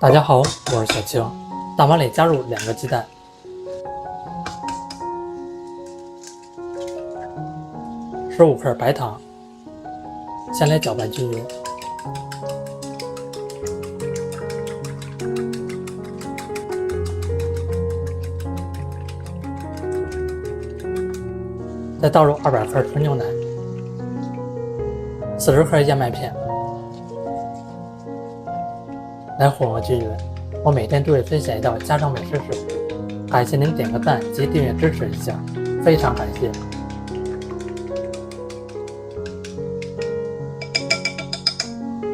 大家好，我是小青。大碗里加入2个鸡蛋，15克白糖，先来搅拌均匀。再倒入200克纯牛奶，40克燕麦片，来混合均匀。我每天都会分享一道家常美食食谱，感谢您点个赞及订閱支持一下，非常感謝。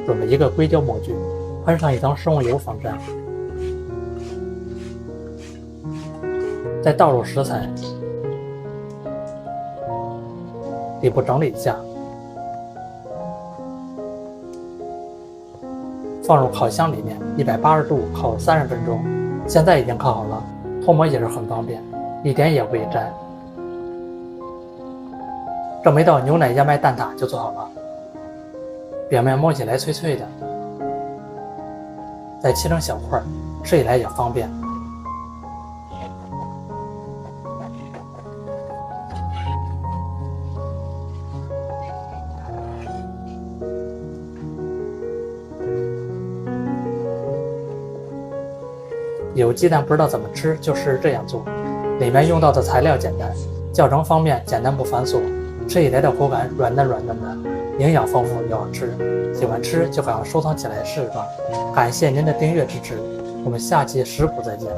准备一个硅胶模具，喷上一层食用油防粘，再倒入食材，底部整理一下，放入烤箱里面，180度烤30分鐘。現在已經烤好了，脫模也是很方便，一點也不會粘。這麼一道牛奶燕麥蛋撻就做好了，表面摸起來脆脆的，再切成小塊，吃起來也方便。有雞蛋不知道怎麼吃，就試試這樣做。裡面用到的材料簡單，校正方面簡單不繁瑣，吃起來的口感軟嫩軟嫩的，營養豐富又好吃。喜歡吃就趕快收藏起來試試吧。感謝您的訂閱支持，我們下期食譜再見。